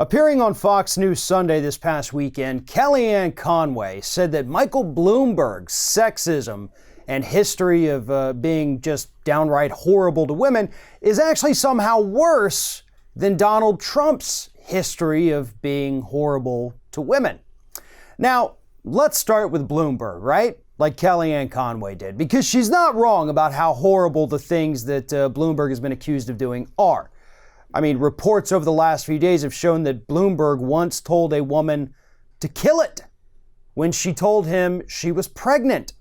Appearing on Fox News Sunday this past weekend, Kellyanne Conway said that Michael Bloomberg's sexism and history of being just downright horrible to women is actually somehow worse than Donald Trump's history of being horrible to women. Now, let's start with Bloomberg, right? Like Kellyanne Conway did, because she's not wrong about how horrible the things that Bloomberg has been accused of doing are. I mean, reports over the last few days have shown that Bloomberg once told a woman to kill it when she told him she was pregnant.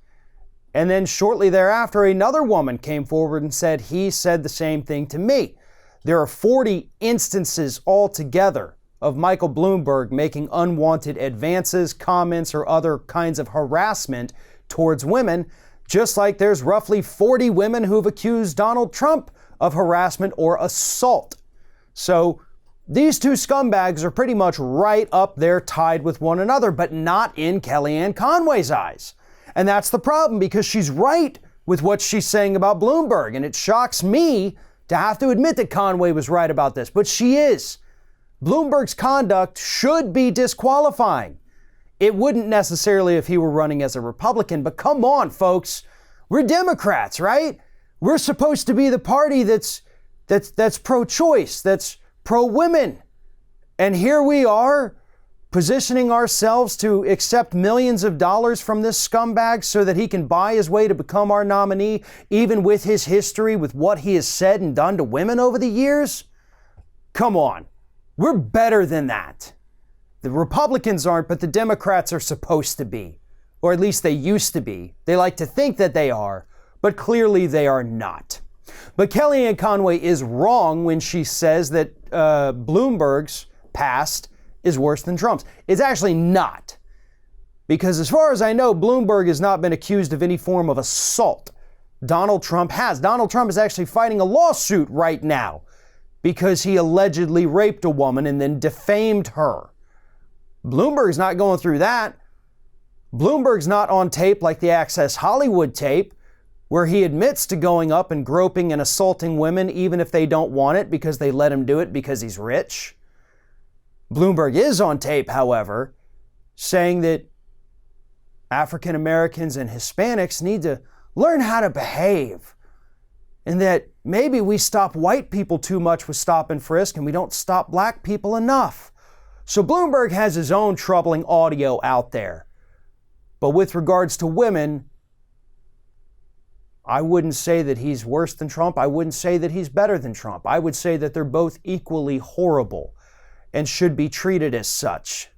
And then shortly thereafter, another woman came forward and said he said the same thing to me. There are 40 instances altogether of Michael Bloomberg making unwanted advances, comments, or other kinds of harassment towards women, just like there's roughly 40 women who've accused Donald Trump of harassment or assault. So these two scumbags are pretty much right up there tied with one another, but not in Kellyanne Conway's eyes. And that's the problem, because she's right with what she's saying about Bloomberg. And it shocks me to have to admit that Conway was right about this, but she is. Bloomberg's conduct should be disqualifying. It wouldn't necessarily if he were running as a Republican, but come on, folks. We're Democrats, right? We're supposed to be the party that's pro-choice, that's pro-women. And here we are positioning ourselves to accept millions of dollars from this scumbag so that he can buy his way to become our nominee, even with his history, with what he has said and done to women over the years. Come on. We're better than that. The Republicans aren't, but the Democrats are supposed to be. Or at least they used to be. They like to think that they are, but clearly they are not. But Kellyanne Conway is wrong when she says that Bloomberg's past is worse than Trump's. It's actually not. Because as far as I know, Bloomberg has not been accused of any form of assault. Donald Trump has. Donald Trump is actually fighting a lawsuit right now because he allegedly raped a woman and then defamed her. Bloomberg's not going through that. Bloomberg's not on tape like the Access Hollywood tape, where he admits to going up and groping and assaulting women even if they don't want it because they let him do it because he's rich. Bloomberg is on tape, however, saying that African Americans and Hispanics need to learn how to behave, and that maybe we stop white people too much with stop and frisk and we don't stop black people enough. So Bloomberg has his own troubling audio out there. But with regards to women, I wouldn't say that he's worse than Trump. I wouldn't say that he's better than Trump. I would say that they're both equally horrible and should be treated as such.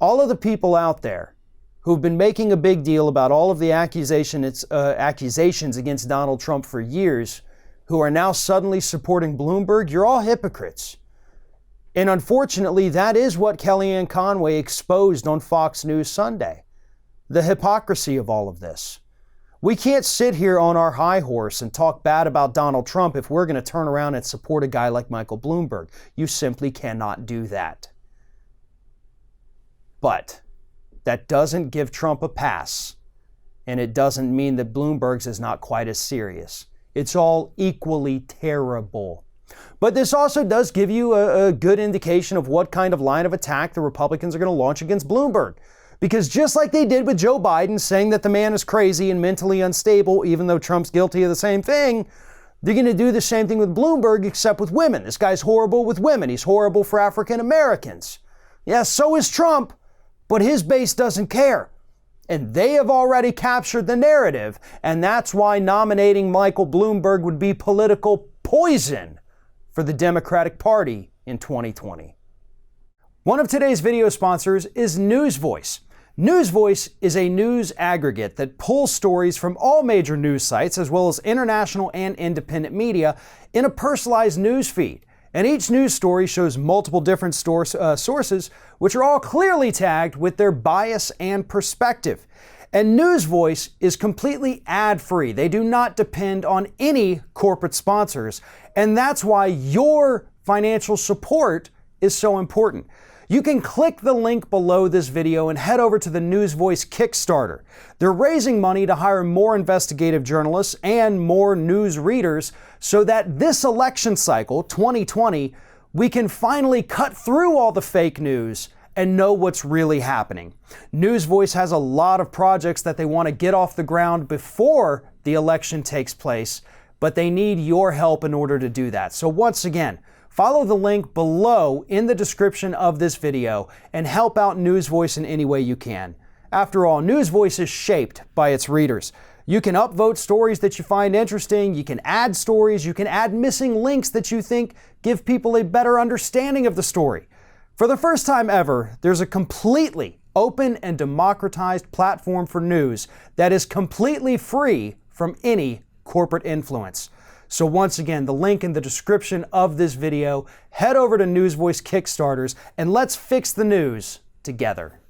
All of the people out there who've been making a big deal about all of the accusations against Donald Trump for years, who are now suddenly supporting Bloomberg, you're all hypocrites. And unfortunately, that is what Kellyanne Conway exposed on Fox News Sunday. The hypocrisy of all of this. We can't sit here on our high horse and talk bad about Donald Trump if we're going to turn around and support a guy like Michael Bloomberg. You simply cannot do that. But that doesn't give Trump a pass, and it doesn't mean that Bloomberg's is not quite as serious. It's all equally terrible. But this also does give you a good indication of what kind of line of attack the Republicans are going to launch against Bloomberg. Because just like they did with Joe Biden, saying that the man is crazy and mentally unstable, even though Trump's guilty of the same thing, they're going to do the same thing with Bloomberg, except with women. This guy's horrible with women. He's horrible for African Americans. Yeah, so is Trump, but his base doesn't care. And they have already captured the narrative, and that's why nominating Michael Bloomberg would be political poison for the Democratic Party in 2020. One of today's video sponsors is NewsVoice. NewsVoice is a news aggregate that pulls stories from all major news sites, as well as international and independent media, in a personalized news feed. And each news story shows multiple different sources, which are all clearly tagged with their bias and perspective. And NewsVoice is completely ad-free. They do not depend on any corporate sponsors. And that's why your financial support is so important. You can click the link below this video and head over to the NewsVoice Kickstarter. They're raising money to hire more investigative journalists and more news readers so that this election cycle, 2020, we can finally cut through all the fake news and know what's really happening. News Voice has a lot of projects that they want to get off the ground before the election takes place, but they need your help in order to do that. So once again, follow the link below in the description of this video and help out News Voice in any way you can. After all, News Voice is shaped by its readers. You can upvote stories that you find interesting, you can add stories, you can add missing links that you think give people a better understanding of the story. For the first time ever, there's a completely open and democratized platform for news that is completely free from any corporate influence. So once again, the link in the description of this video, head over to News Voice Kickstarters and let's fix the news together.